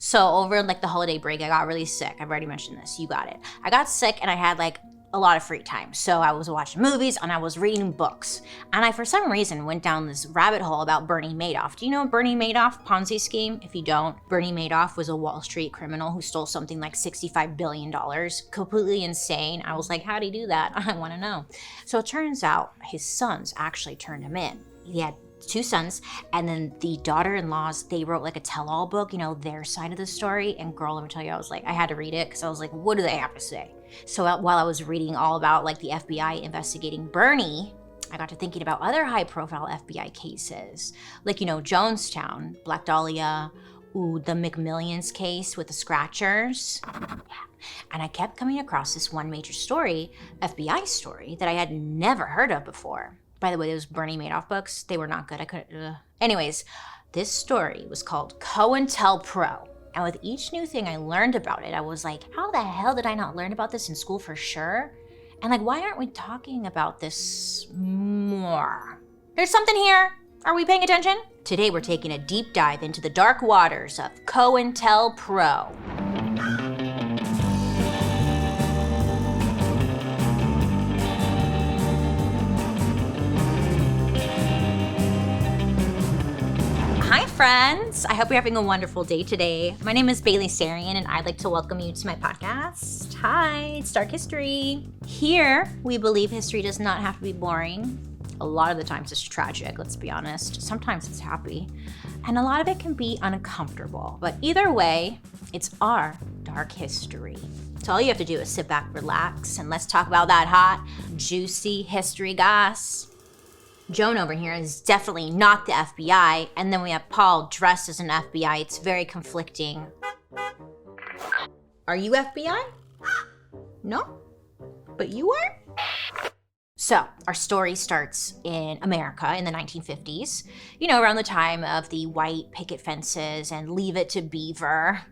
So over like the holiday break, I got really sick. I've already mentioned this, you got it. I got sick and I had like a lot of free time. So I was watching movies and I was reading books. And I, for some reason, went down this rabbit hole about Bernie Madoff. Do you know Bernie Madoff Ponzi scheme? If you don't, Bernie Madoff was a Wall Street criminal who stole something like $65 billion. Completely insane. I was like, how'd he do that? I wanna know. So it turns out his sons actually turned him in. He had 2 sons, and then the daughter-in-laws, they wrote like a tell-all book, you know, their side of the story. And girl, let me tell you, I was like, I had to read it because I was like, what do they have to say? So while I was reading all about like the FBI investigating Bernie, I got to thinking about other high-profile FBI cases, like, you know, Jonestown, Black Dahlia, the McMillions case with the Scratchers. Yeah. And I kept coming across this one major story, FBI story, that I had never heard of before. By the way, those Bernie Madoff books, they were not good. I couldn't. Anyways, this story was called COINTELPRO. And with each new thing I learned about it, I was like, how the hell did I not learn about this in school for sure? And like, why aren't we talking about this more? There's something here. Are we paying attention? Today we're taking a deep dive into the dark waters of COINTELPRO. Hi friends, I hope you're having a wonderful day today. My name is Bailey Sarian and I'd like to welcome you to my podcast. Hi, it's Dark History. Here, we believe history does not have to be boring. A lot of the times it's tragic, let's be honest. Sometimes it's happy. And a lot of it can be uncomfortable. But either way, it's our dark history. So all you have to do is sit back, relax, and let's talk about that hot, juicy history goss. Joan over here is definitely not the FBI, and then we have Paul dressed as an FBI. It's very conflicting. Are you FBI? No? But you are? So, our story starts in America in the 1950s, you know, around the time of the white picket fences and Leave It to Beaver.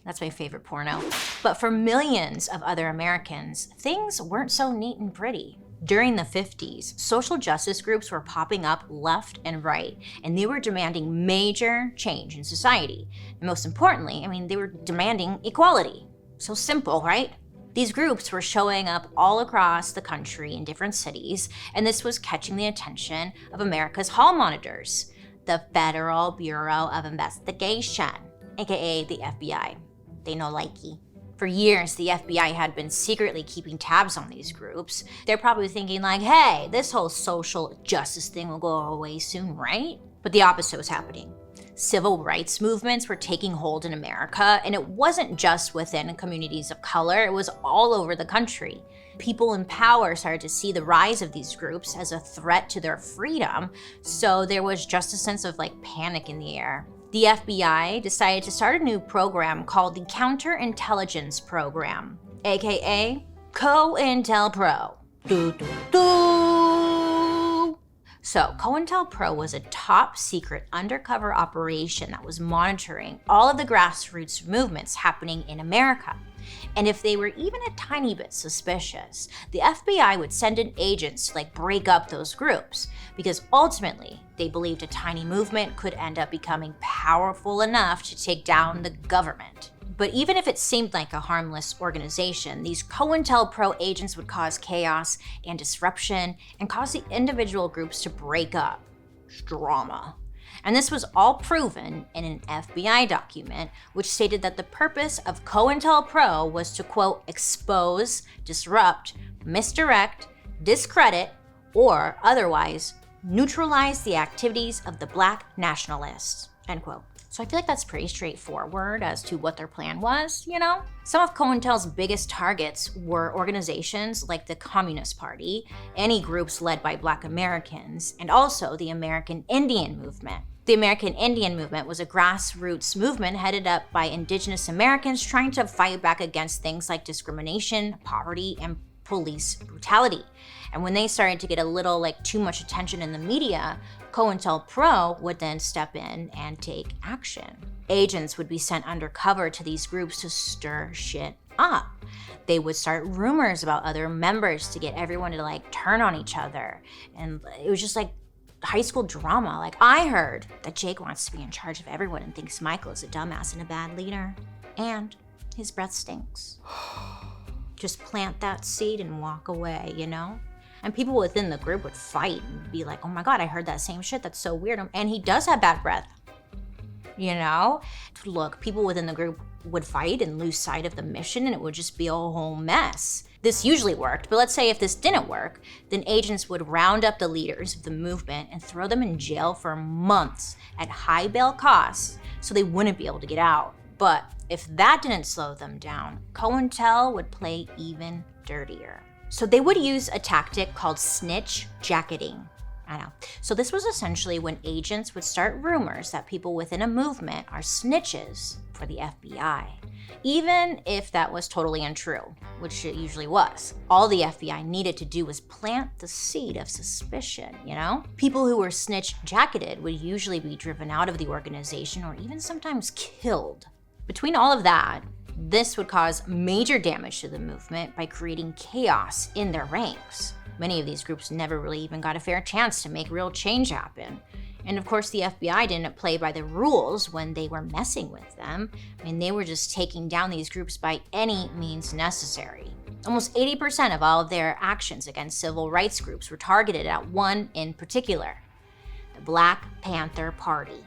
That's my favorite porno. But for millions of other Americans, things weren't so neat and pretty. During the 50s, social justice groups were popping up left and right, and they were demanding major change in society. And most importantly, they were demanding equality. So simple, right? These groups were showing up all across the country in different cities, and this was catching the attention of America's hall monitors, the Federal Bureau of Investigation, aka the FBI. They no likey. For years, the FBI had been secretly keeping tabs on these groups. They're probably thinking like, hey, this whole social justice thing will go away soon, right? But the opposite was happening. Civil rights movements were taking hold in America, and it wasn't just within communities of color, it was all over the country. People in power started to see the rise of these groups as a threat to their freedom, so there was just a sense of panic in the air. The FBI decided to start a new program called the Counterintelligence Program, aka COINTELPRO. So COINTELPRO was a top secret undercover operation that was monitoring all of the grassroots movements happening in America. And if they were even a tiny bit suspicious, the FBI would send in agents to break up those groups, because ultimately they believed a tiny movement could end up becoming powerful enough to take down the government. But even if it seemed like a harmless organization, these COINTELPRO agents would cause chaos and disruption and cause the individual groups to break up. Drama. And this was all proven in an FBI document, which stated that the purpose of COINTELPRO was to, quote, expose, disrupt, misdirect, discredit, or otherwise neutralize the activities of the Black nationalists, end quote. So I feel like that's pretty straightforward as to what their plan was, you know? Some of COINTEL's biggest targets were organizations like the Communist Party, any groups led by Black Americans, and also the American Indian Movement. The American Indian Movement was a grassroots movement headed up by Indigenous Americans trying to fight back against things like discrimination, poverty, and police brutality. And when they started to get a little too much attention in the media, COINTELPRO would then step in and take action. Agents would be sent undercover to these groups to stir shit up. They would start rumors about other members to get everyone to turn on each other. And it was just high school drama. Like, I heard that Jake wants to be in charge of everyone and thinks Michael is a dumbass and a bad leader. And his breath stinks. Just plant that seed and walk away, you know? And people within the group would fight and be like, oh my God, I heard that same shit. That's so weird. And he does have bad breath, you know? Look, people within the group would fight and lose sight of the mission, and it would just be a whole mess. This usually worked, but let's say if this didn't work, then agents would round up the leaders of the movement and throw them in jail for months at high bail costs so they wouldn't be able to get out. But if that didn't slow them down, COINTEL would play even dirtier. So they would use a tactic called snitch jacketing. I know. So this was essentially when agents would start rumors that people within a movement are snitches for the FBI, even if that was totally untrue, which it usually was. All the FBI needed to do was plant the seed of suspicion, you know? People who were snitch jacketed would usually be driven out of the organization or even sometimes killed. Between all of that, this would cause major damage to the movement by creating chaos in their ranks. Many of these groups never really even got a fair chance to make real change happen. And of course, the FBI didn't play by the rules when they were messing with them. I mean, they were just taking down these groups by any means necessary. Almost 80% of all of their actions against civil rights groups were targeted at one in particular, the Black Panther Party.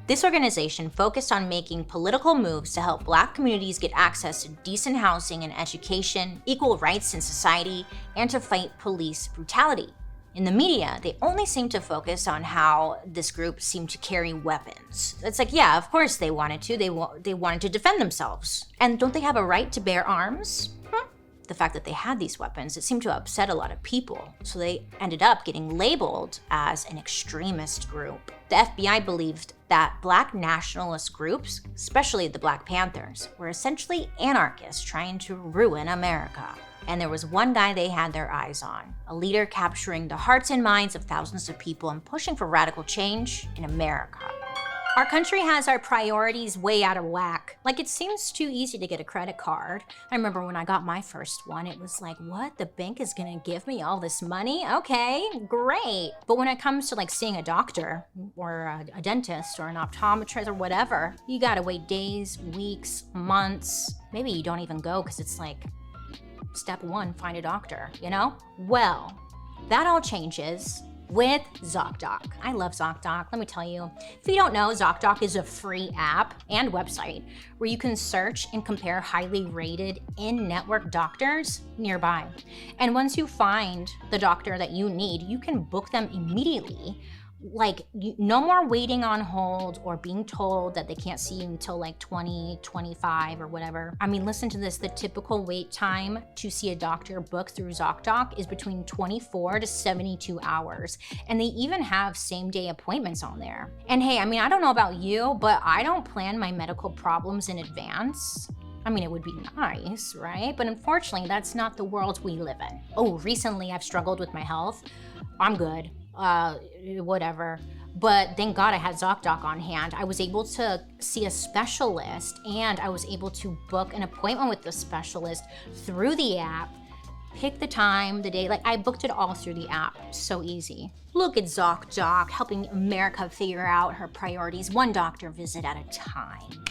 This organization focused on making political moves to help Black communities get access to decent housing and education, equal rights in society, and to fight police brutality. In the media, they only seemed to focus on how this group seemed to carry weapons. It's like, yeah, of course they wanted to. They wanted to defend themselves. And don't they have a right to bear arms? The fact that they had these weapons, it seemed to upset a lot of people. So they ended up getting labeled as an extremist group. The FBI believed that Black nationalist groups, especially the Black Panthers, were essentially anarchists trying to ruin America. And there was one guy they had their eyes on, a leader capturing the hearts and minds of thousands of people and pushing for radical change in America. Our country has our priorities way out of whack. Like, it seems too easy to get a credit card. I remember when I got my first one, it was like, what? The bank is gonna give me all this money? Okay, great. But when it comes to like seeing a doctor or a dentist or an optometrist or whatever, you gotta wait days, weeks, months. Maybe you don't even go because it's like, step one, find a doctor, you know? Well, that all changes with ZocDoc. I love ZocDoc, let me tell you. If you don't know, ZocDoc is a free app and website where you can search and compare highly rated in-network doctors nearby. And once you find the doctor that you need, you can book them immediately. Like, no more waiting on hold or being told that they can't see you until like 2025 or whatever. I mean, listen to this. The typical wait time to see a doctor booked through ZocDoc is between 24 to 72 hours. And they even have same-day appointments on there. And hey, I mean, I don't know about you, but I don't plan my medical problems in advance. I mean, it would be nice, right? But unfortunately, that's not the world we live in. Oh, recently I've struggled with my health. I'm good. Whatever. But thank God I had ZocDoc on hand. I was able to see a specialist and I was able to book an appointment with the specialist through the app, pick the time, the day, like I booked it all through the app. So easy. Look at ZocDoc, helping America figure out her priorities one doctor visit at a time.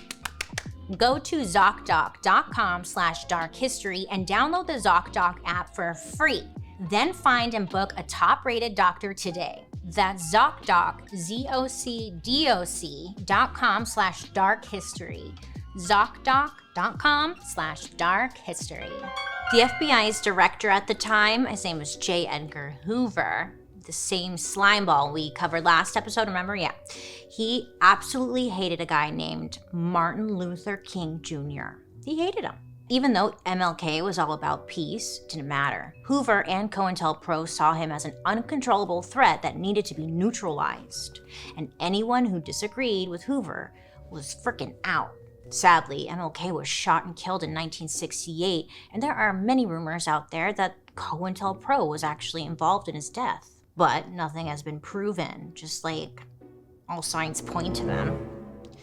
Go to ZocDoc.com/darkhistory and download the ZocDoc app for free. Then find and book a top-rated doctor today. That's ZocDoc, ZocDoc.com/darkhistory. ZocDoc.com/darkhistory. The FBI's director at the time, his name was J. Edgar Hoover, the same slimeball we covered last episode, remember? Yeah. He absolutely hated a guy named Martin Luther King Jr. He hated him. Even though MLK was all about peace, it didn't matter. Hoover and COINTELPRO saw him as an uncontrollable threat that needed to be neutralized. And anyone who disagreed with Hoover was frickin' out. Sadly, MLK was shot and killed in 1968, and there are many rumors out there that COINTELPRO was actually involved in his death. But nothing has been proven, just like all signs point to them.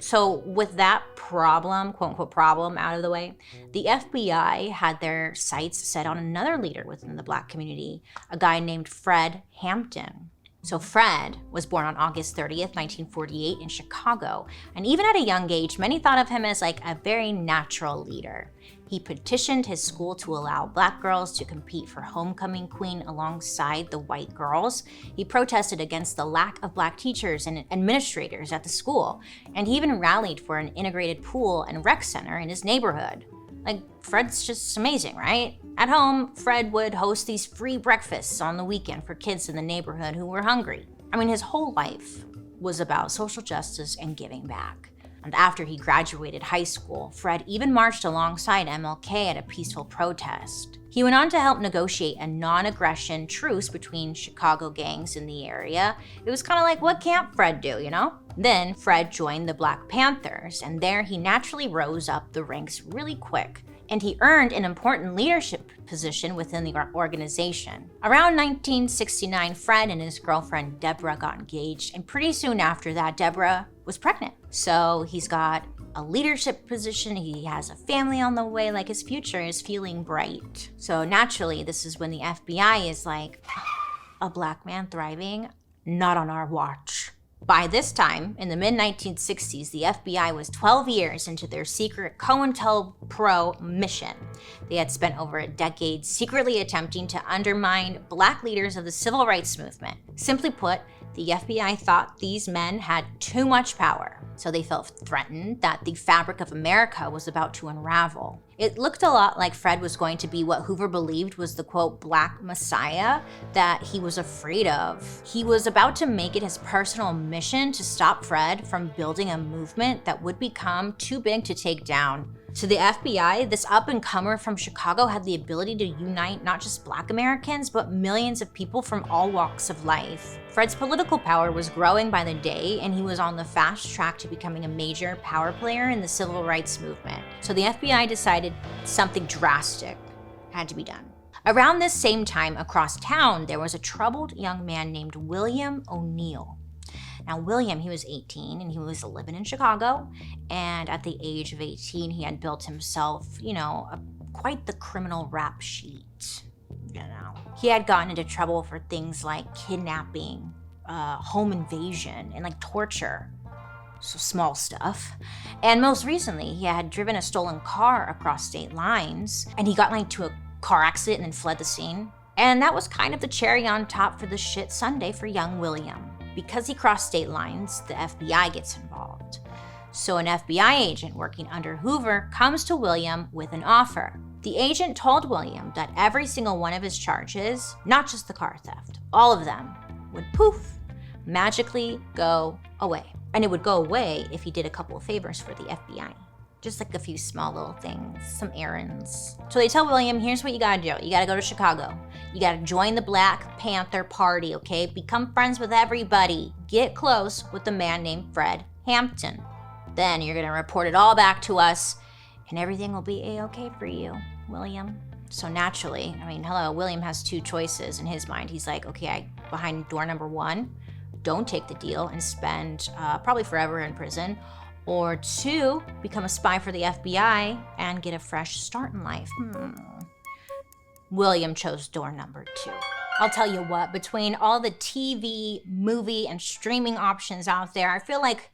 So with that problem, quote unquote problem, out of the way, the FBI had their sights set on another leader within the Black community, a guy named Fred Hampton. So Fred was born on August 30th, 1948 in Chicago, and even at a young age, many thought of him as like a very natural leader. He petitioned his school to allow Black girls to compete for homecoming queen alongside the white girls. He protested against the lack of Black teachers and administrators at the school, and he even rallied for an integrated pool and rec center in his neighborhood. Like, Fred's just amazing, right? At home, Fred would host these free breakfasts on the weekend for kids in the neighborhood who were hungry. I mean, his whole life was about social justice and giving back. And after he graduated high school, Fred even marched alongside MLK at a peaceful protest. He went on to help negotiate a non-aggression truce between Chicago gangs in the area. It was kind of like, what can't Fred do, you know? Then Fred joined the Black Panthers, and there he naturally rose up the ranks really quick. And he earned an important leadership position within the organization. Around 1969, Fred and his girlfriend Deborah got engaged, and pretty soon after that, Deborah was pregnant. So he's got a leadership position, he has a family on the way, like his future is feeling bright. So naturally, this is when the FBI is like, a Black man thriving? Not on our watch. By this time, in the mid-1960s, the FBI was 12 years into their secret COINTELPRO mission. They had spent over a decade secretly attempting to undermine Black leaders of the civil rights movement. Simply put, the FBI thought these men had too much power, so they felt threatened that the fabric of America was about to unravel. It looked a lot like Fred was going to be what Hoover believed was the, quote, Black Messiah that he was afraid of. He was about to make it his personal mission to stop Fred from building a movement that would become too big to take down. To the FBI, this up-and-comer from Chicago had the ability to unite not just Black Americans, but millions of people from all walks of life. Fred's political power was growing by the day, and he was on the fast track to becoming a major power player in the civil rights movement. So the FBI decided something drastic had to be done. Around this same time, across town, there was a troubled young man named William O'Neill. Now, William, he was 18 and he was living in Chicago. And at the age of 18, he had built himself, quite the criminal rap sheet. He had gotten into trouble for things like kidnapping, home invasion, and like torture. So small stuff. And most recently, he had driven a stolen car across state lines, and he got into a car accident and then fled the scene. And that was kind of the cherry on top for the shit Sunday for young William. Because he crossed state lines, the FBI gets involved. So an FBI agent working under Hoover comes to William with an offer. The agent told William that every single one of his charges, not just the car theft, all of them, would poof, magically go away. And it would go away if he did a couple of favors for the FBI. Just like a few small little things, some errands. So they tell William, here's what you gotta do. You gotta go to Chicago. You gotta join the Black Panther Party, okay? Become friends with everybody. Get close with a man named Fred Hampton. Then you're gonna report it all back to us, and everything will be a-okay for you, William. So naturally, William has two choices in his mind. He's like, okay, behind door number 1, don't take the deal and spend probably forever in prison. Or 2, become a spy for the FBI and get a fresh start in life. William chose door number 2. I'll tell you what, between all the TV, movie, and streaming options out there, I feel like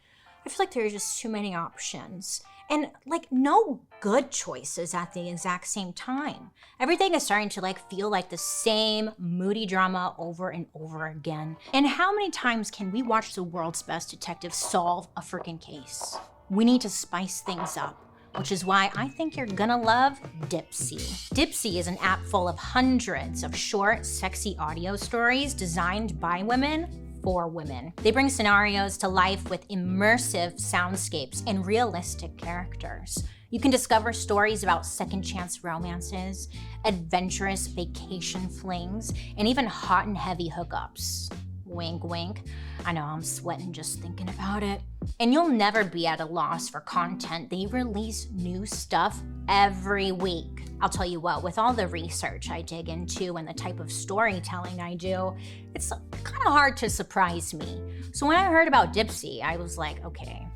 there are just too many options. And no good choices at the exact same time. Everything is starting to feel like the same moody drama over and over again. And how many times can we watch the world's best detective solve a freaking case? We need to spice things up, which is why I think you're gonna love Dipsea. Dipsea is an app full of hundreds of short, sexy audio stories designed by women for women. They bring scenarios to life with immersive soundscapes and realistic characters. You can discover stories about second chance romances, adventurous vacation flings, and even hot and heavy hookups. Wink, wink. I know I'm sweating just thinking about it. And you'll never be at a loss for content. They release new stuff every week. I'll tell you what, with all the research I dig into and the type of storytelling I do, it's kind of hard to surprise me. So when I heard about Dipsea, I was like, okay,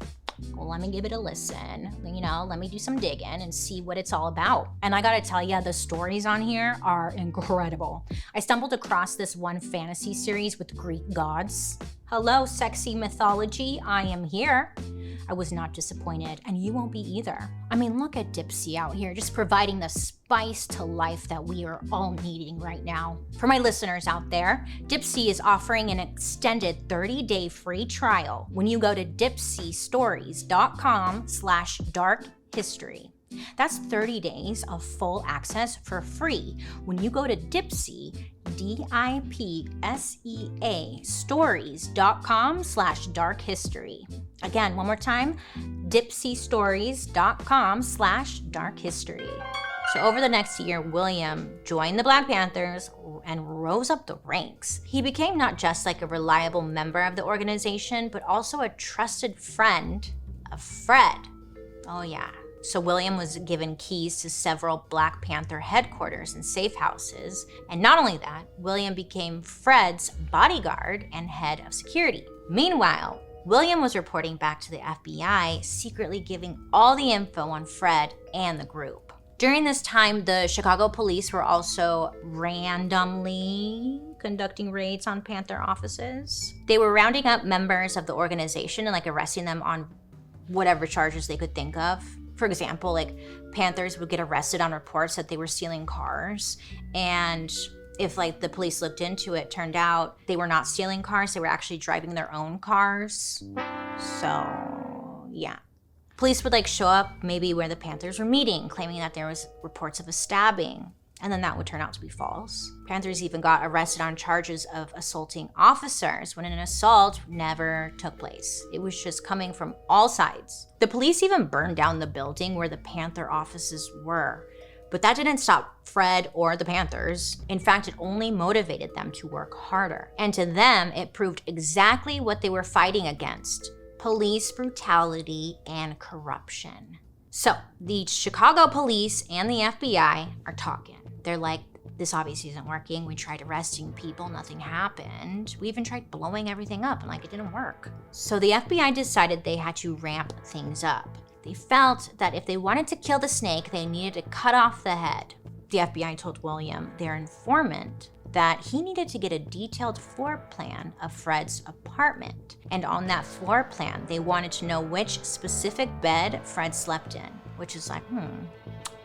well, let me give it a listen. Let me do some digging and see what it's all about. And I gotta tell you, the stories on here are incredible. I stumbled across this one fantasy series with Greek gods. Hello, sexy mythology, I am here. I was not disappointed, and you won't be either. I mean, look at Dipsy out here, just providing the spice to life that we are all needing right now. For my listeners out there, Dipsy is offering an extended 30-day free trial when you go to dipsystories.com/darkhistory. That's 30 days of full access for free when you go to Dipsy, DIPSEA, stories.com/darkhistory. Again, one more time, dipsystories.com/darkhistory. So over the next year, William joined the Black Panthers and rose up the ranks. He became not just like a reliable member of the organization, but also a trusted friend of Fred. Oh yeah. So William was given keys to several Black Panther headquarters and safe houses. And not only that, William became Fred's bodyguard and head of security. Meanwhile, William was reporting back to the FBI, secretly giving all the info on Fred and the group. During this time, the Chicago police were also randomly conducting raids on Panther offices. They were rounding up members of the organization and arresting them on whatever charges they could think of. For example, Panthers would get arrested on reports that they were stealing cars, and if the police looked into it, turned out they were not stealing cars, they were actually driving their own cars. So, yeah. Police would show up maybe where the Panthers were meeting, claiming that there was reports of a stabbing, and then that would turn out to be false. Panthers even got arrested on charges of assaulting officers when an assault never took place. It was just coming from all sides. The police even burned down the building where the Panther offices were. But that didn't stop Fred or the Panthers. In fact, it only motivated them to work harder. And to them, it proved exactly what they were fighting against: police brutality and corruption. So the Chicago police and the FBI are talking. They're like, this obviously isn't working. We tried arresting people, nothing happened. We even tried blowing everything up and it didn't work. So the FBI decided they had to ramp things up. They felt that if they wanted to kill the snake, they needed to cut off the head. The FBI told William, their informant, that he needed to get a detailed floor plan of Fred's apartment. And on that floor plan, they wanted to know which specific bed Fred slept in, which is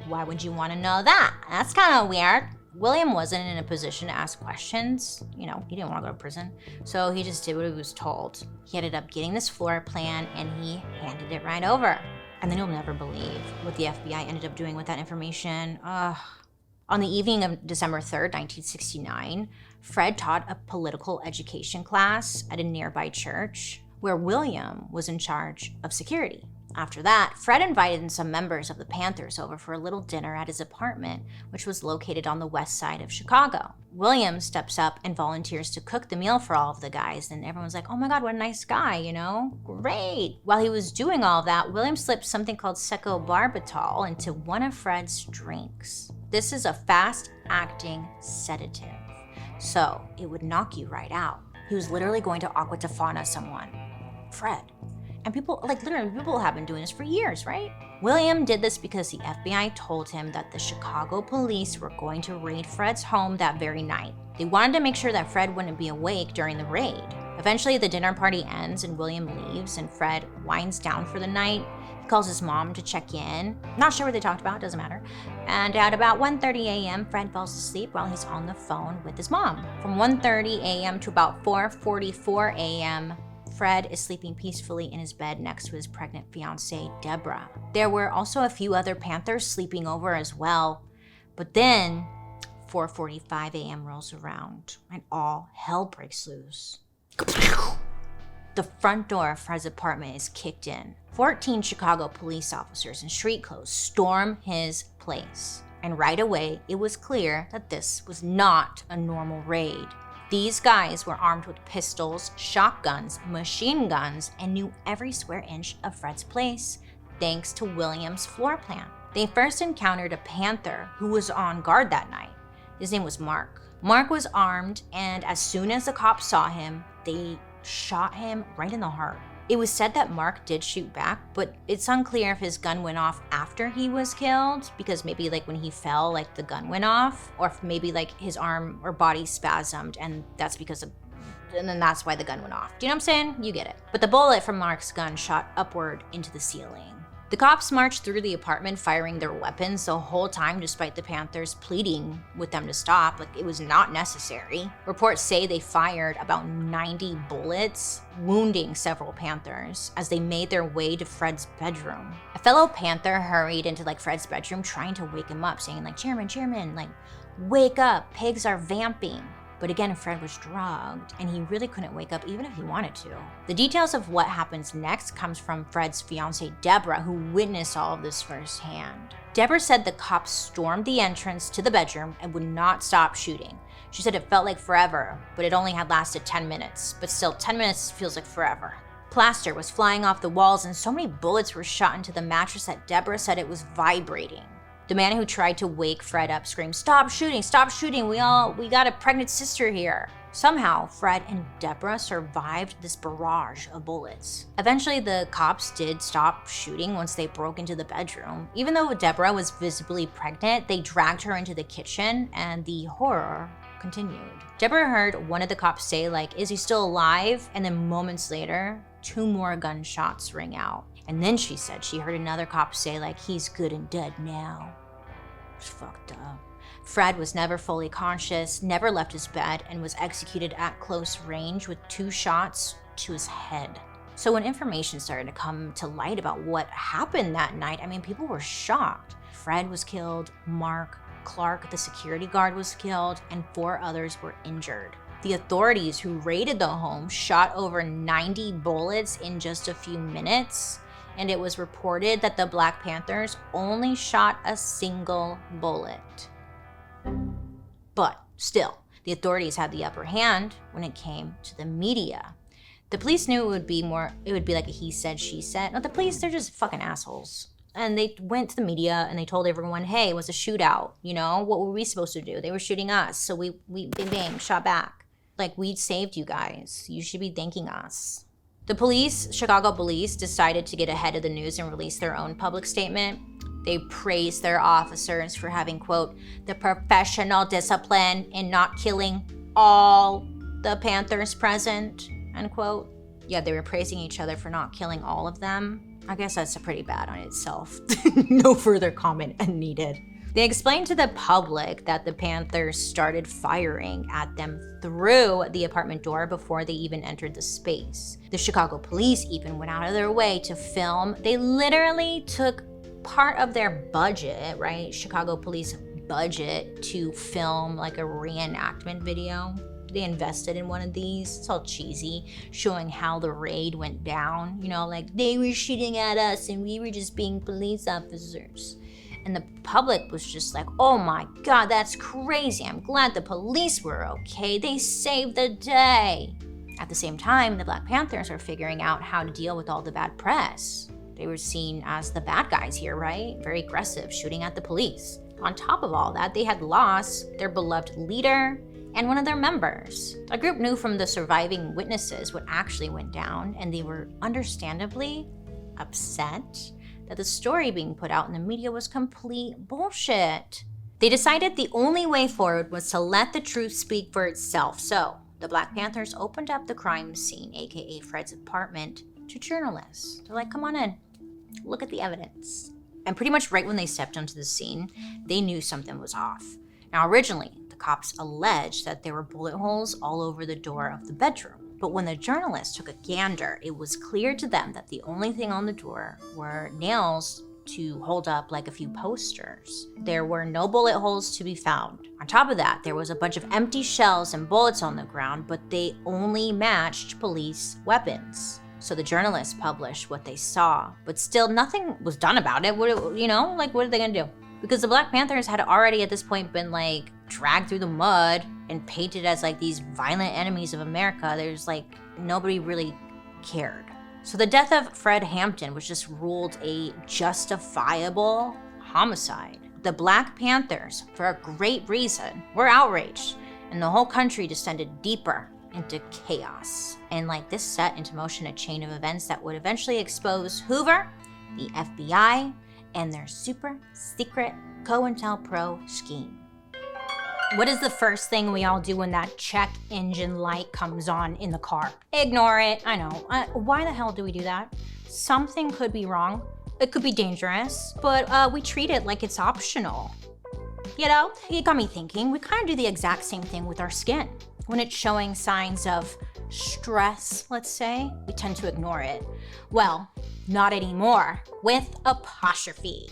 why would you want to know that? That's kind of weird. William wasn't in a position to ask questions. He didn't want to go to prison. So he just did what he was told. He ended up getting this floor plan and he handed it right over. And then you'll never believe what the FBI ended up doing with that information. On the evening of December 3rd, 1969, Fred taught a political education class at a nearby church where William was in charge of security. After that, Fred invited some members of the Panthers over for a little dinner at his apartment, which was located on the west side of Chicago. William steps up and volunteers to cook the meal for all of the guys, and everyone's like, oh my God, what a nice guy, Great. While he was doing all of that, William slipped something called secobarbital into one of Fred's drinks. This is a fast-acting sedative, so it would knock you right out. He was literally going to aqua tofana someone. Fred. And people have been doing this for years, right? William did this because the FBI told him that the Chicago police were going to raid Fred's home that very night. They wanted to make sure that Fred wouldn't be awake during the raid. Eventually, the dinner party ends and William leaves and Fred winds down for the night. He calls his mom to check in. Not sure what they talked about, doesn't matter. And at about 1:30 a.m., Fred falls asleep while he's on the phone with his mom. From 1:30 a.m. to about 4:44 a.m., Fred is sleeping peacefully in his bed next to his pregnant fiancée, Deborah. There were also a few other Panthers sleeping over as well. But then 4:45 a.m. rolls around and all hell breaks loose. The front door of Fred's apartment is kicked in. 14 Chicago police officers in street clothes storm his place. And right away, it was clear that this was not a normal raid. These guys were armed with pistols, shotguns, machine guns, and knew every square inch of Fred's place, thanks to William's floor plan. They first encountered a Panther who was on guard that night. His name was Mark. Mark was armed, and as soon as the cops saw him, they shot him right in the heart. It was said that Mark did shoot back, but it's unclear if his gun went off after he was killed, because maybe like when he fell, like the gun went off, or if maybe like his arm or body spasmed and then that's why the gun went off. Do you know what I'm saying? You get it. But the bullet from Mark's gun shot upward into the ceiling. The cops marched through the apartment firing their weapons the whole time, despite the Panthers pleading with them to stop. Like, it was not necessary. Reports say they fired about 90 bullets, wounding several Panthers as they made their way to Fred's bedroom. A fellow Panther hurried into like Fred's bedroom trying to wake him up, saying like, Chairman, like, wake up, pigs are vamping. But again, Fred was drugged, and he really couldn't wake up even if he wanted to. The details of what happens next comes from Fred's fiancée, Deborah, who witnessed all of this firsthand. Deborah said the cops stormed the entrance to the bedroom and would not stop shooting. She said it felt like forever, but it only had lasted 10 minutes. But still, 10 minutes feels like forever. Plaster was flying off the walls, and so many bullets were shot into the mattress that Deborah said it was vibrating. The man who tried to wake Fred up screamed, stop shooting, we got a pregnant sister here. Somehow, Fred and Deborah survived this barrage of bullets. Eventually, the cops did stop shooting once they broke into the bedroom. Even though Deborah was visibly pregnant, they dragged her into the kitchen, and the horror continued. Deborah heard one of the cops say, like, is he still alive? And then moments later, 2 more gunshots ring out. And then she said she heard another cop say, like, he's good and dead now. It's fucked up. Fred was never fully conscious, never left his bed, and was executed at close range with 2 shots to his head. So when information started to come to light about what happened that night, I mean, people were shocked. Fred was killed, Mark, Clark, the security guard, was killed, and 4 others were injured. The authorities who raided the home shot over 90 bullets in just a few minutes, and it was reported that the Black Panthers only shot a single bullet. But still, the authorities had the upper hand when it came to the media. The police knew it would be like a he said, she said. No, the police, they're just fucking assholes. And they went to the media and they told everyone, hey, it was a shootout, you know? What were we supposed to do? They were shooting us, so we bang, shot back. Like, we saved you guys. You should be thanking us. The police, Chicago police, decided to get ahead of the news and release their own public statement. They praised their officers for having, quote, the professional discipline in not killing all the Panthers present, unquote. Yeah, they were praising each other for not killing all of them. I guess that's pretty bad on itself. No further comment needed. They explained to the public that the Panthers started firing at them through the apartment door before they even entered the space. The Chicago police even went out of their way to film. They literally took part of their budget, right? Chicago police budget to film like a reenactment video. They invested in one of these. It's all cheesy, showing how the raid went down. You know, like they were shooting at us and we were just being police officers. And the public was just like, oh my God, that's crazy. I'm glad the police were okay. They saved the day. At the same time, the Black Panthers are figuring out how to deal with all the bad press. They were seen as the bad guys here, right? Very aggressive, shooting at the police. On top of all that, they had lost their beloved leader and one of their members. A group knew from the surviving witnesses what actually went down, and they were understandably upset that the story being put out in the media was complete bullshit. They decided the only way forward was to let the truth speak for itself. So the Black Panthers opened up the crime scene, aka Fred's apartment, to journalists. They're like, come on in, look at the evidence. And pretty much right when they stepped onto the scene, they knew something was off. Now originally, the cops alleged that there were bullet holes all over the door of the bedroom. But when the journalists took a gander, it was clear to them that the only thing on the door were nails to hold up like a few posters. There were no bullet holes to be found. On top of that, there was a bunch of empty shells and bullets on the ground, but they only matched police weapons. So the journalists published what they saw, but still nothing was done about it. What are they gonna do? Because the Black Panthers had already at this point been like dragged through the mud and painted as like these violent enemies of America. There's like, nobody really cared. So the death of Fred Hampton was just ruled a justifiable homicide. The Black Panthers, for a great reason, were outraged, and the whole country descended deeper into chaos. And like this set into motion a chain of events that would eventually expose Hoover, the FBI, and their super secret COINTELPRO scheme. What is the first thing we all do when that check engine light comes on in the car? Ignore it. I know. Why the hell do we do that? Something could be wrong. It could be dangerous, but we treat it like it's optional. You know, it got me thinking, we kind of do the exact same thing with our skin. When it's showing signs of stress, let's say, we tend to ignore it. Well, not anymore, with Apostrophe.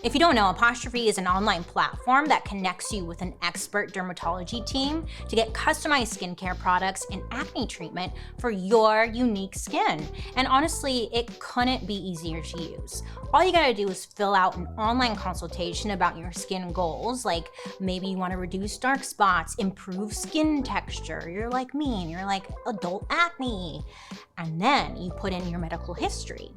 If you don't know, Apostrophe is an online platform that connects you with an expert dermatology team to get customized skincare products and acne treatment for your unique skin. And honestly, it couldn't be easier to use. All you gotta do is fill out an online consultation about your skin goals, like maybe you wanna reduce dark spots, improve skin texture, you're like me and you're like adult acne. And then you put in your medical history.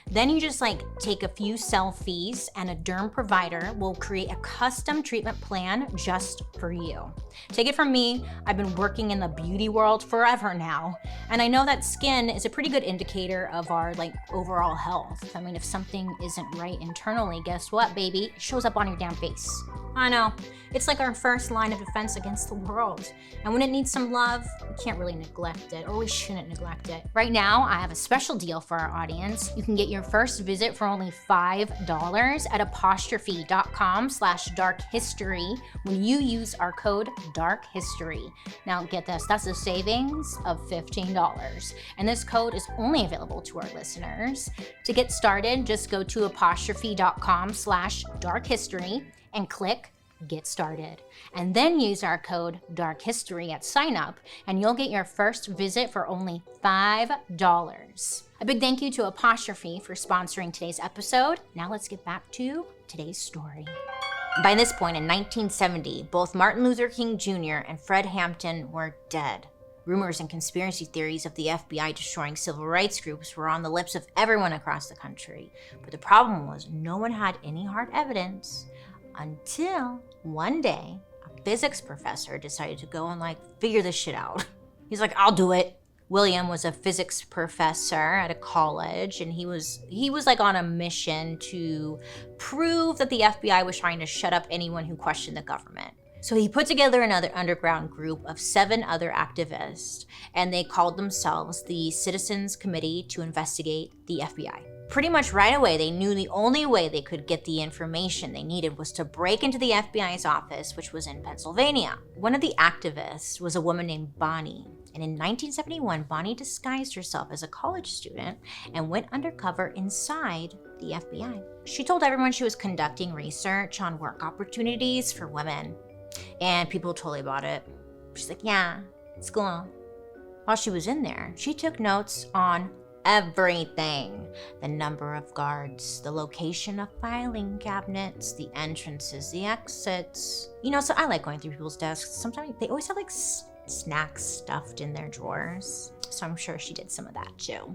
Then you just like take a few selfies and a derm provider will create a custom treatment plan just for you. Take it from me, I've been working in the beauty world forever now, and I know that skin is a pretty good indicator of our like overall health. I mean, if something isn't right internally, guess what, baby? It shows up on your damn face. I know, it's like our first line of defense against the world. And when it needs some love, we can't really neglect it, or we shouldn't neglect it. Right now, I have a special deal for our audience. You can get your first visit for only $5 at apostrophe.com/darkhistory when you use our code DARKHISTORY. Now get this, that's a savings of $15. And this code is only available to our listeners. To get started, just go to apostrophe.com/darkhistory and click Get Started. And then use our code DARKHISTORY at sign up and you'll get your first visit for only $5. A big thank you to Apostrophe for sponsoring today's episode. Now let's get back to today's story. By this point in 1970, both Martin Luther King Jr. and Fred Hampton were dead. Rumors and conspiracy theories of the FBI destroying civil rights groups were on the lips of everyone across the country. But the problem was no one had any hard evidence. Until one day, a physics professor decided to go and figure this shit out. He's like, I'll do it. William was a physics professor at a college, and he was on a mission to prove that the FBI was trying to shut up anyone who questioned the government. So he put together another underground group of 7 other activists, and they called themselves the Citizens Committee to Investigate the FBI. Pretty much right away, they knew the only way they could get the information they needed was to break into the FBI's office, which was in Pennsylvania. One of the activists was a woman named Bonnie. And in 1971, Bonnie disguised herself as a college student and went undercover inside the FBI. She told everyone she was conducting research on work opportunities for women. And people totally bought it. She's like, yeah, it's cool. While she was in there, she took notes on everything. The number of guards, the location of filing cabinets, the entrances, the exits. So I like going through people's desks. Sometimes they always have snacks stuffed in their drawers. So I'm sure she did some of that too.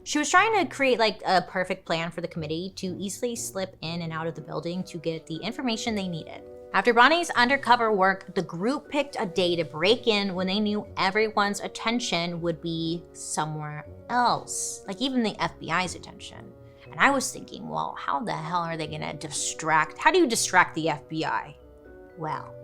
She was trying to create a perfect plan for the committee to easily slip in and out of the building to get the information they needed. After Bonnie's undercover work, the group picked a day to break in when they knew everyone's attention would be somewhere else, even the FBI's attention. And I was thinking, well, how the hell are they gonna how do you distract the FBI? Well,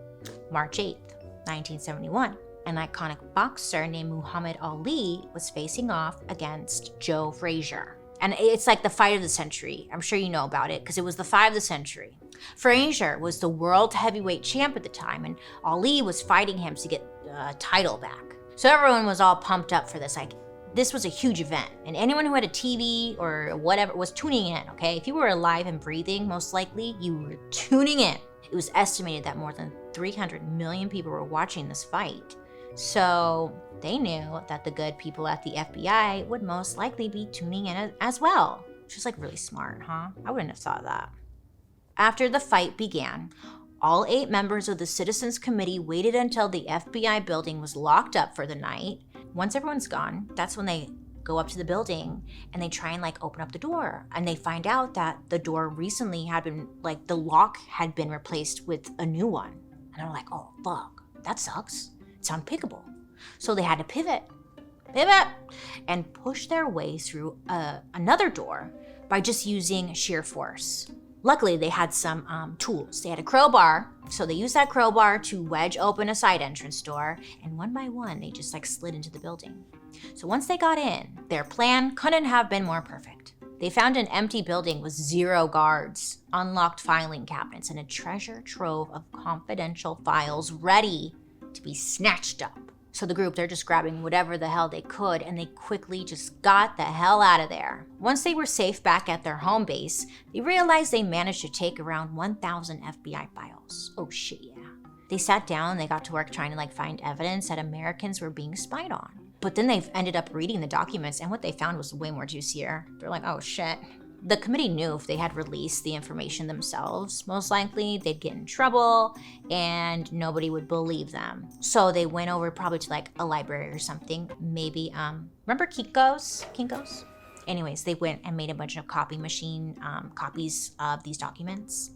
March 8th, 1971, an iconic boxer named Muhammad Ali was facing off against Joe Frazier. And it's like the fight of the century. I'm sure you know about it because it was the fight of the century. Frazier was the world heavyweight champ at the time, and Ali was fighting him to get the title back. So everyone was all pumped up for this. This was a huge event, and anyone who had a TV or whatever was tuning in, okay? If you were alive and breathing, most likely you were tuning in. It was estimated that more than 300 million people were watching this fight. So they knew that the good people at the FBI would most likely be tuning in as well. Which is really smart, huh? I wouldn't have thought that. After the fight began, all 8 members of the Citizens Committee waited until the FBI building was locked up for the night. Once everyone's gone, that's when they go up to the building and they try and open up the door. And they find out that the door recently had been, the lock had been replaced with a new one. And they're like, oh, fuck, that sucks. It's unpickable. So they had to pivot, and push their way through another door by just using sheer force. Luckily, they had some tools. They had a crowbar, so they used that crowbar to wedge open a side entrance door, and one by one, they just slid into the building. So once they got in, their plan couldn't have been more perfect. They found an empty building with 0 guards, unlocked filing cabinets, and a treasure trove of confidential files ready to be snatched up. So the group, they're just grabbing whatever the hell they could, and they quickly just got the hell out of there. Once they were safe back at their home base, they realized they managed to take around 1,000 FBI files. Oh shit, yeah. They sat down and they got to work trying to find evidence that Americans were being spied on. But then they ended up reading the documents, and what they found was way more juicier. They're like, oh shit. The committee knew if they had released the information themselves, most likely they'd get in trouble and nobody would believe them. So they went over probably to a library or something. Maybe, remember Kinko's? Anyways, they went and made a bunch of copy machine copies of these documents.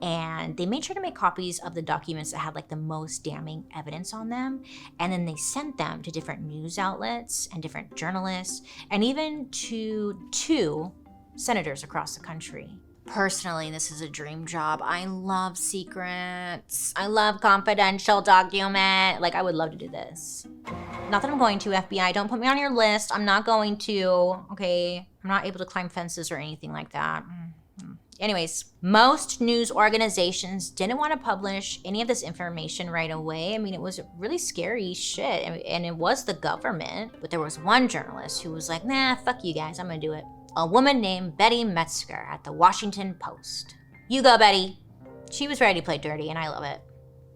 And they made sure to make copies of the documents that had the most damning evidence on them. And then they sent them to different news outlets and different journalists, and even to 2 senators across the country. Personally, this is a dream job. I love secrets. I love confidential document. I would love to do this. Not that I'm going to, FBI. Don't put me on your list. I'm not going to, okay? I'm not able to climb fences or anything like that. Anyways, most news organizations didn't want to publish any of this information right away. I mean, it was really scary shit, and it was the government. But there was one journalist who was like, nah, fuck you guys, I'm gonna do it. A woman named Betty Metzger at the Washington Post. You go, Betty. She was ready to play dirty, and I love it.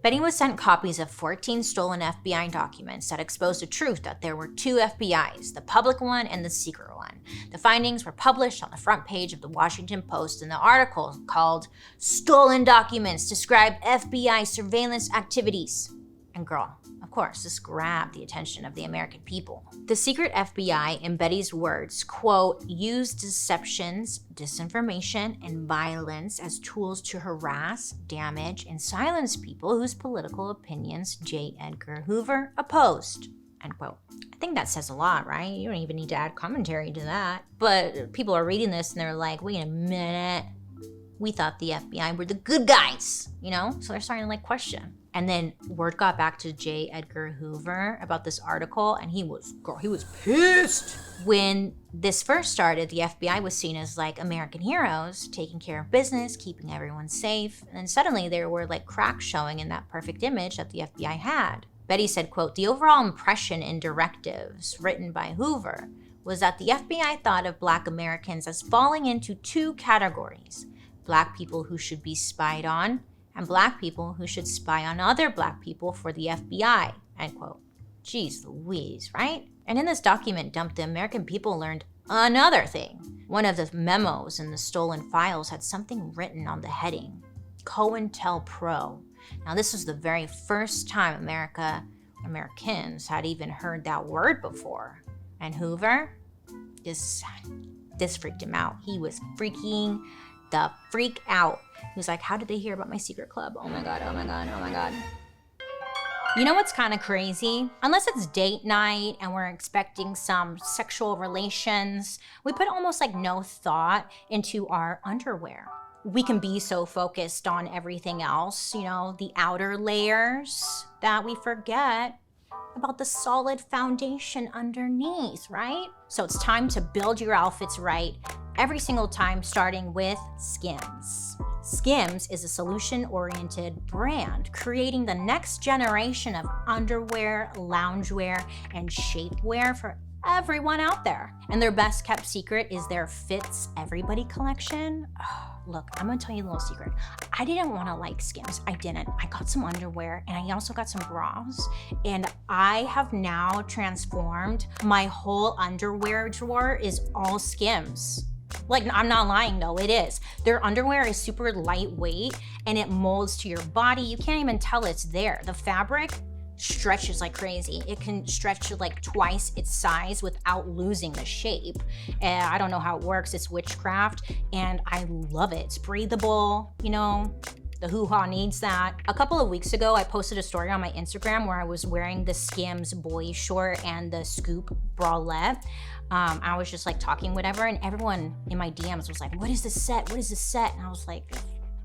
Betty was sent copies of 14 stolen FBI documents that exposed the truth that there were 2 FBIs, the public one and the secret one. The findings were published on the front page of the Washington Post in the article called "Stolen Documents Describe FBI Surveillance Activities." And girl, of course, this grabbed the attention of the American people. The secret FBI, in Betty's words, quote, used deceptions, disinformation, and violence as tools to harass, damage, and silence people whose political opinions J. Edgar Hoover opposed, end quote. I think that says a lot, right? You don't even need to add commentary to that. But people are reading this and they're like, wait a minute. We thought the FBI were the good guys, So they're starting to question. And then word got back to J. Edgar Hoover about this article, and he was pissed. When this first started, the FBI was seen as American heroes, taking care of business, keeping everyone safe. And then suddenly there were cracks showing in that perfect image that the FBI had. Betty said, quote, the overall impression in directives written by Hoover was that the FBI thought of Black Americans as falling into 2 categories: Black people who should be spied on, and Black people who should spy on other Black people for the FBI, end quote. Jeez Louise, right? And in this document dump, the American people learned another thing. One of the memos in the stolen files had something written on the heading, COINTELPRO. Now, this was the very first time Americans had even heard that word before. And Hoover, this freaked him out. He was freaking the freak out. He was like, how did they hear about my secret club? Oh my God, oh my God, oh my God. You know what's kind of crazy? Unless it's date night and we're expecting some sexual relations, we put almost no thought into our underwear. We can be so focused on everything else, the outer layers, that we forget about the solid foundation underneath, right? So it's time to build your outfits right every single time, starting with Skims. Skims is a solution-oriented brand creating the next generation of underwear, loungewear, and shapewear for everyone out there. And their best kept secret is their Fits Everybody collection. Oh, look, I'm gonna tell you a little secret. I didn't wanna like Skims, I didn't. I got some underwear and I also got some bras, and I have now transformed my whole underwear drawer is all Skims. I'm not lying though, it is. Their underwear is super lightweight and it molds to your body. You can't even tell it's there. The fabric stretches like crazy. It can stretch to twice its size without losing the shape. I don't know how it works. It's witchcraft and I love it. It's breathable, The hoo-ha needs that. A couple of weeks ago, I posted a story on my Instagram where I was wearing the Skims boy short and the Scoop bralette. I was just like talking whatever, and everyone in my DMs was like, what is this set? What is this set? And I was like,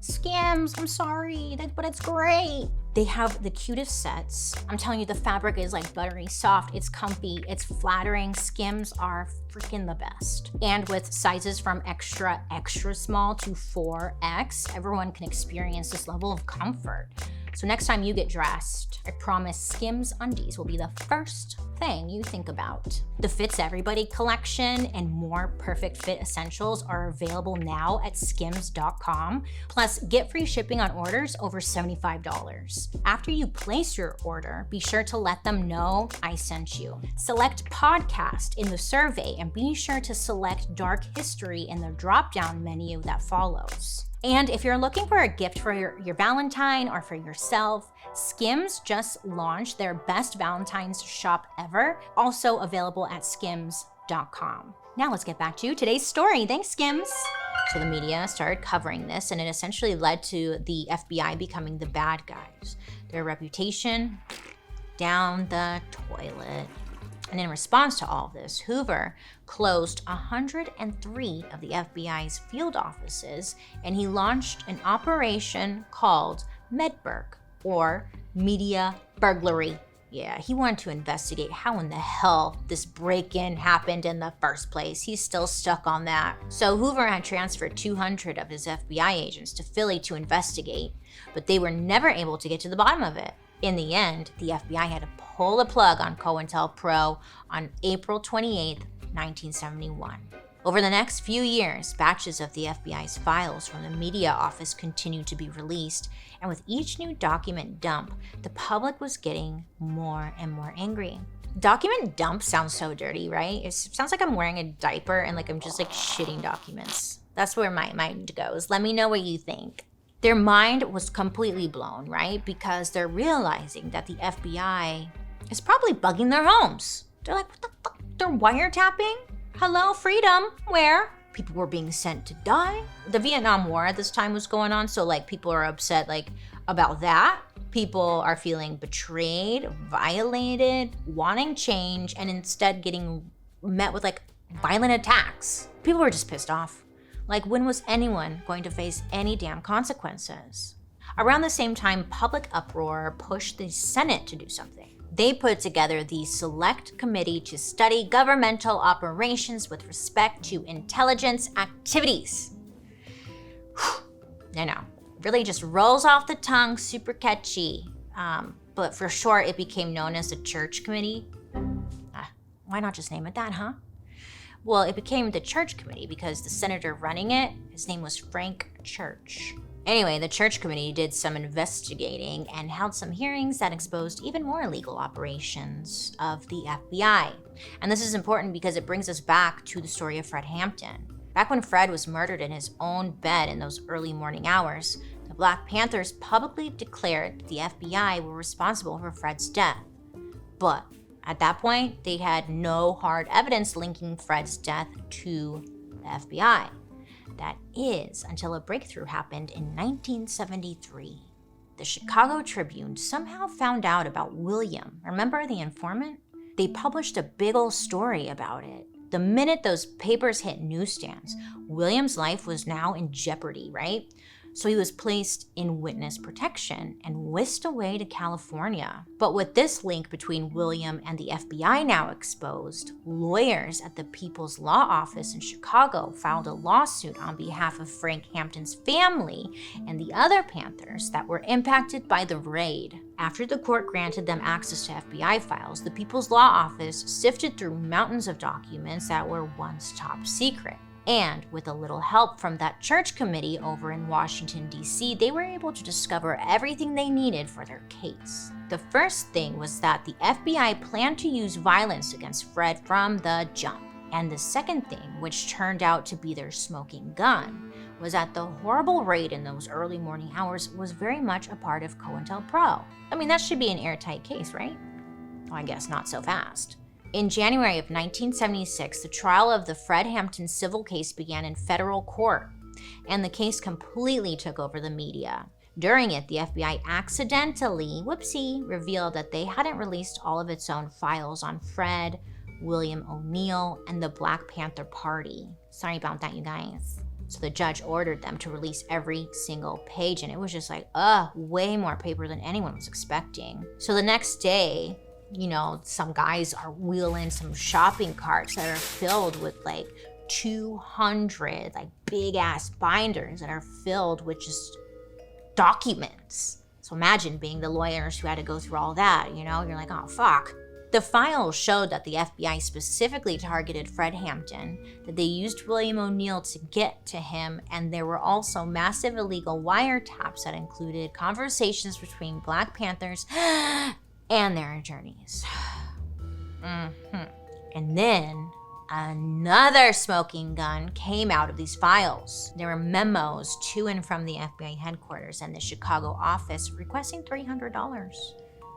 Skims, I'm sorry, but it's great. They have the cutest sets. I'm telling you, the fabric is like buttery soft, it's comfy, it's flattering. Skims are freaking the best. And with sizes from extra, extra small to 4X, everyone can experience this level of comfort. So next time you get dressed, I promise Skims undies will be the first thing you think about. The Fits Everybody collection and more perfect fit essentials are available now at skims.com. Plus, get free shipping on orders over $75. After you place your order, be sure to let them know I sent you. Select podcast in the survey and be sure to select dark history in the drop-down menu that follows. And if you're looking for a gift for your Valentine or for yourself, Skims just launched their best Valentine's shop ever, also available at skims.com. Now let's get back to today's story. Thanks, Skims. So the media started covering this, and it essentially led to the FBI becoming the bad guys. Their reputation down the toilet. And in response to all this, Hoover closed 103 of the FBI's field offices, and he launched an operation called Medburg, or Media Burglary. Yeah, he wanted to investigate how in the hell this break-in happened in the first place. He's still stuck on that. So Hoover had transferred 200 of his FBI agents to Philly to investigate, but they were never able to get to the bottom of it. In the end, the FBI had to pull the plug on COINTELPRO on April 28, 1971. Over the next few years, batches of the FBI's files from the media office continued to be released, and with each new document dump, the public was getting more and more angry. Document dump sounds so dirty, right? It sounds like I'm wearing a diaper and like I'm just like shitting documents. That's where my mind goes. Let me know what you think. Their mind was completely blown, right? Because they're realizing that the FBI is probably bugging their homes. They're like, what the fuck? They're wiretapping? Hello, freedom, where? People were being sent to die. The Vietnam War at this time was going on, so like people are upset like about that. People are feeling betrayed, violated, wanting change, and instead getting met with like violent attacks. People were just pissed off. Like, when was anyone going to face any damn consequences? Around the same time, public uproar pushed the Senate to do something. They put together the Select Committee to study governmental operations with respect to intelligence activities. I know, really just rolls off the tongue, super catchy. But for short, it became known as the Church Committee. Why not just name it that, huh? Well, it became the Church Committee because the senator running it, his name was Frank Church. Anyway, the Church Committee did some investigating and held some hearings that exposed even more illegal operations of the FBI. And this is important because it brings us back to the story of Fred Hampton. Back when Fred was murdered in his own bed in those early morning hours, the Black Panthers publicly declared that the FBI were responsible for Fred's death. But at that point, they had no hard evidence linking Fred's death to the FBI. That is, until a breakthrough happened in 1973. The Chicago Tribune somehow found out about William. Remember the informant? They published a big old story about it. The minute those papers hit newsstands, William's life was now in jeopardy, right? So he was placed in witness protection and whisked away to California. But with this link between William and the FBI now exposed, lawyers at the People's Law Office in Chicago filed a lawsuit on behalf of Frank Hampton's family and the other Panthers that were impacted by the raid. After the court granted them access to FBI files, the People's Law Office sifted through mountains of documents that were once top secret. And with a little help from that church committee over in Washington, D.C., they were able to discover everything they needed for their case. The first thing was that the FBI planned to use violence against Fred from the jump. And the second thing, which turned out to be their smoking gun, was that the horrible raid in those early morning hours was very much a part of COINTELPRO. I mean, that should be an airtight case, right? Well, I guess not so fast. In January of 1976, the trial of the Fred Hampton civil case began in federal court. and the case completely took over the media. During it, the FBI accidentally, revealed that they hadn't released all of its own files on Fred, William O'Neill, and the Black Panther Party. Sorry about that, you guys. So the judge ordered them to release every single page, and it was just like, way more paper than anyone was expecting. So the next day, some guys are wheeling some shopping carts that are filled with 200 big ass binders that are filled with just documents. So imagine being the lawyers who had to go through all that, you're like, oh fuck. The files showed that the FBI specifically targeted Fred Hampton, that they used William O'Neill to get to him, and there were also massive illegal wiretaps that included conversations between Black Panthers and their attorneys. And then another smoking gun came out of these files. There were memos to and from the FBI headquarters and the Chicago office requesting $300.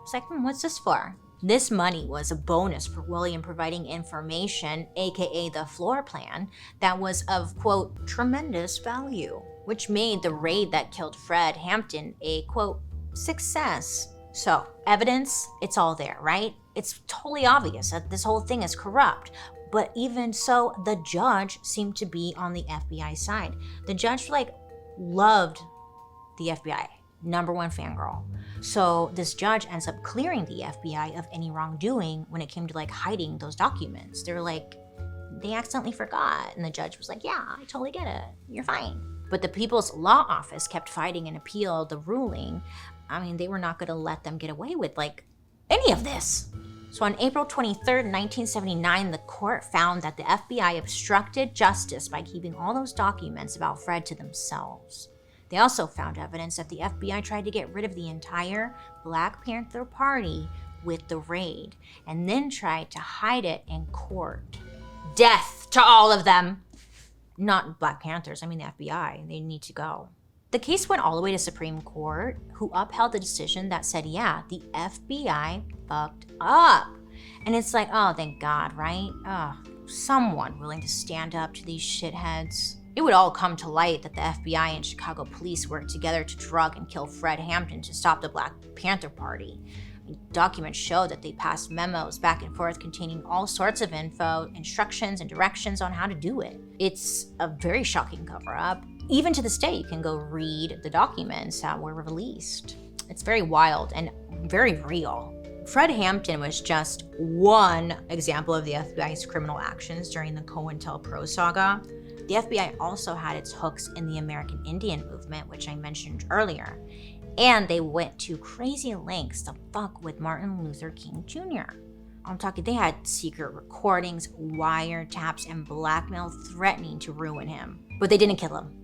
It's like, what's this for? This money was a bonus for William providing information, aka the floor plan, that was of, quote, tremendous value, which made the raid that killed Fred Hampton a, quote, success. So, evidence, it's all there, right? It's totally obvious that this whole thing is corrupt. But even so, the judge seemed to be on the FBI side. The judge, loved the FBI. Number one fangirl. So this judge ends up clearing the FBI of any wrongdoing when it came to hiding those documents. They were they accidentally forgot. And the judge was like, yeah, I totally get it. You're fine. But the People's Law Office kept fighting and appealed the ruling. They were not going to let them get away with any of this. So on April 23rd, 1979, the court found that the FBI obstructed justice by keeping all those documents about Fred to themselves. They also found evidence that the FBI tried to get rid of the entire Black Panther Party with the raid, and then tried to hide it in court. Death to all of them! Not Black Panthers, the FBI. They need to go. The case went all the way to Supreme Court, who upheld the decision that said, yeah, the FBI fucked up. And it's like, oh, thank God, right? Someone willing to stand up to these shitheads. It would all come to light that the FBI and Chicago police worked together to drug and kill Fred Hampton to stop the Black Panther Party. Documents show that they passed memos back and forth containing all sorts of info, instructions, and directions on how to do it. It's a very shocking cover-up. Even to this day, you can go read the documents that were released. It's very wild and very real. Fred Hampton was just one example of the FBI's criminal actions during the COINTELPRO saga. The FBI also had its hooks in the American Indian movement, which I mentioned earlier. And they went to crazy lengths to fuck with Martin Luther King Jr. I'm talking, they had secret recordings, wiretaps, and blackmail threatening to ruin him. But they didn't kill him.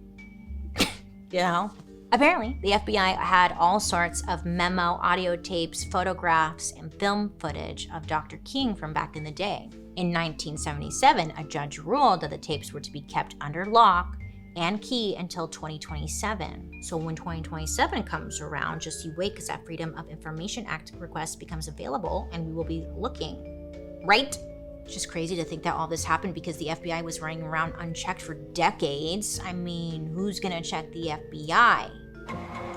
Apparently, the FBI had all sorts of memo, audio tapes, photographs, and film footage of Dr. King from back in the day. In 1977, a judge ruled that the tapes were to be kept under lock and key until 2027. So when 2027 comes around, just you wait, because that Freedom of Information Act request becomes available and we will be looking, right? It's just crazy to think that all this happened because the FBI was running around unchecked for decades. Who's gonna check the FBI?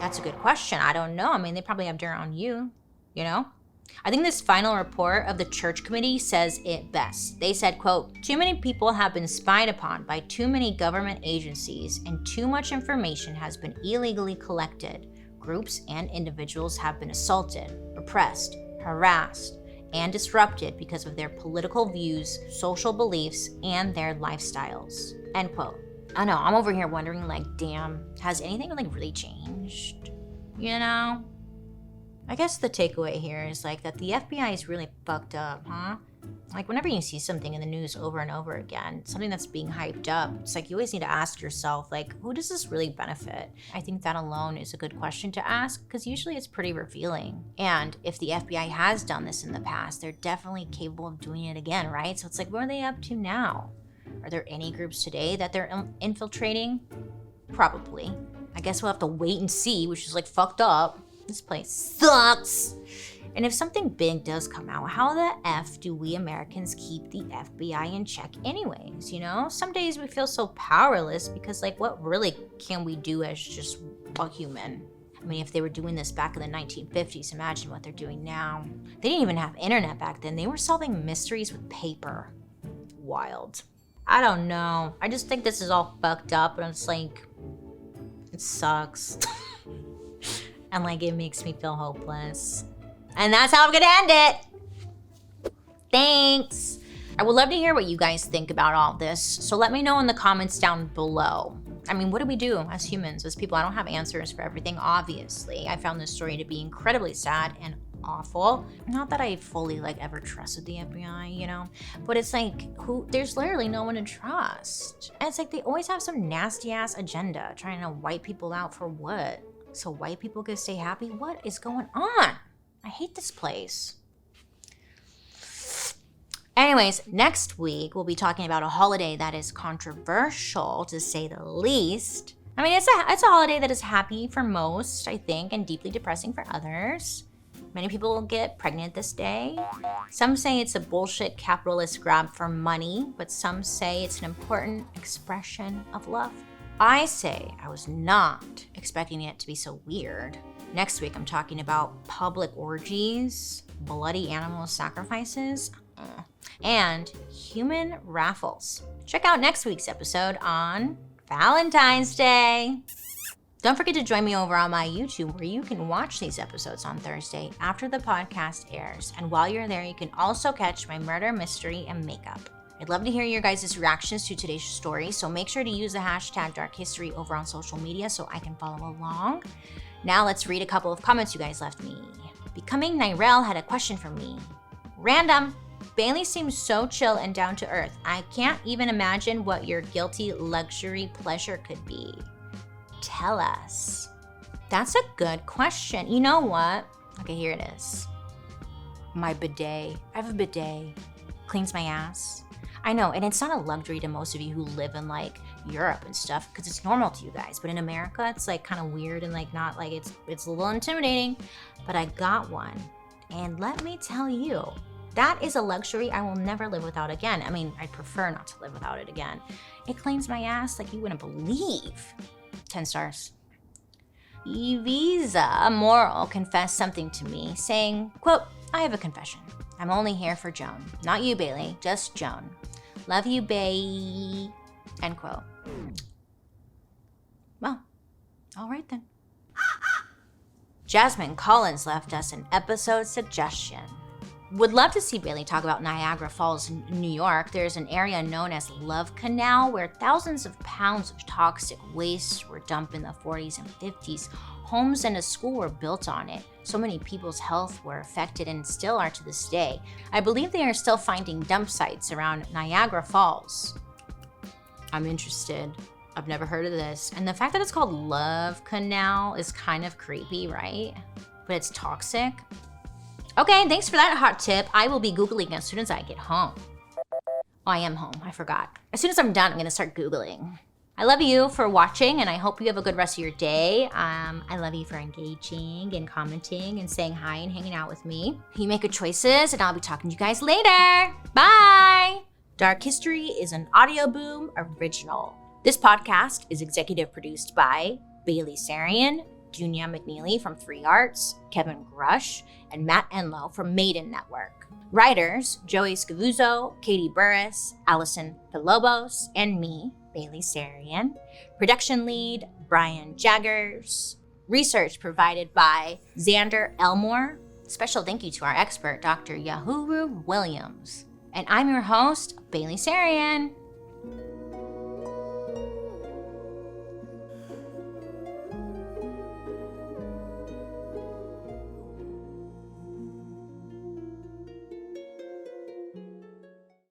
That's a good question. I don't know. They probably have dirt on you, I think this final report of the Church Committee says it best. They said, quote, too many people have been spied upon by too many government agencies and too much information has been illegally collected. Groups and individuals have been assaulted, repressed, harassed, and disrupted because of their political views, social beliefs, and their lifestyles, end quote. I know, I'm over here wondering, damn, has anything really changed? I guess the takeaway here is that the FBI is really fucked up, huh? Whenever you see something in the news over and over again, something that's being hyped up, it's you always need to ask yourself, who does this really benefit? I think that alone is a good question to ask, because usually it's pretty revealing. And if the FBI has done this in the past, they're definitely capable of doing it again, right? So it's what are they up to now? Are there any groups today that they're infiltrating? Probably. I guess we'll have to wait and see, which is fucked up. This place sucks. And if something big does come out, how the F do we Americans keep the FBI in check anyways, you know? Some days we feel so powerless because, like, what really can we do as just a human? I mean, if they were doing this back in the 1950s, imagine what they're doing now. They didn't even have internet back then. They were solving mysteries with paper. Wild. I don't know. I just think this is all fucked up, and it's like, it sucks. And like, it makes me feel hopeless. And that's how I'm gonna end it. Thanks. I would love to hear what you guys think about all this. So let me know in the comments down below. I mean, what do we do as humans, as people? I don't have answers for everything, obviously. I found this story to be incredibly sad and awful. Not that I fully like ever trusted the FBI, you know, but it's like, there's literally no one to trust. And it's like they always have some nasty ass agenda trying to wipe people out for what? So white people can stay happy? What is going on? I hate this place. Anyways, next week we'll be talking about a holiday that is controversial, to say the least. I mean, it's a holiday that is happy for most, I think, and deeply depressing for others. Many people will get pregnant this day. Some say it's a bullshit capitalist grab for money, but some say it's an important expression of love. I say I was not expecting it to be so weird. Next week, I'm talking about public orgies, bloody animal sacrifices, and human raffles. Check out next week's episode on Valentine's Day. Don't forget to join me over on my YouTube, where you can watch these episodes on Thursday after the podcast airs. And while you're there, you can also catch my murder, mystery, and makeup. I'd love to hear your guys' reactions to today's story, so make sure to use the hashtag Dark History over on social media so I can follow along. Now let's read a couple of comments you guys left me. Becoming Nirel had a question for me. Random. Bailey seems so chill and down to earth. I can't even imagine what your guilty luxury pleasure could be. Tell us. That's a good question. You know what? Okay, here it is. My bidet. I have a bidet. Cleans my ass. I know, and it's not a luxury to most of you who live in like Europe and stuff, because it's normal to you guys. But in America, it's like kind of weird and like not like it's a little intimidating. But I got one, and let me tell you, that is a luxury I will never live without again. I mean, I'd prefer not to live without it again. It cleans my ass like you wouldn't believe. 10 stars. Evisa Moral confessed something to me, saying, quote, I have a confession. I'm only here for Joan. Not you, Bailey, just Joan. Love you, bae. End quote. Well, all right then. Jasmine Collins left us an episode suggestion. Would love to see Bailey talk about Niagara Falls in New York. There's an area known as Love Canal where thousands of pounds of toxic waste were dumped in the 40s and 50s. Homes and a school were built on it. So many people's health were affected and still are to this day. I believe they are still finding dump sites around Niagara Falls. I'm interested. I've never heard of this. And the fact that it's called Love Canal is kind of creepy, right? But it's toxic. Okay, thanks for that hot tip. I will be Googling as soon as I get home. Oh, I am home, I forgot. As soon as I'm done, I'm gonna start Googling. I love you for watching, and I hope you have a good rest of your day. I love you for engaging and commenting and saying hi and hanging out with me. You make good choices, and I'll be talking to you guys later. Bye! Dark History is an Audio Boom original. This podcast is executive produced by Bailey Sarian, Junia McNeely from 3 Arts, Kevin Grush, and Matt Enlow from Maiden Network. Writers, Joey Scavuzzo, Katie Burris, Allison Pilobos, and me, Bailey Sarian. Production lead, Brian Jaggers. Research provided by Xander Elmore. Special thank you to our expert, Dr. Yahuru Williams. And I'm your host, Bailey Sarian.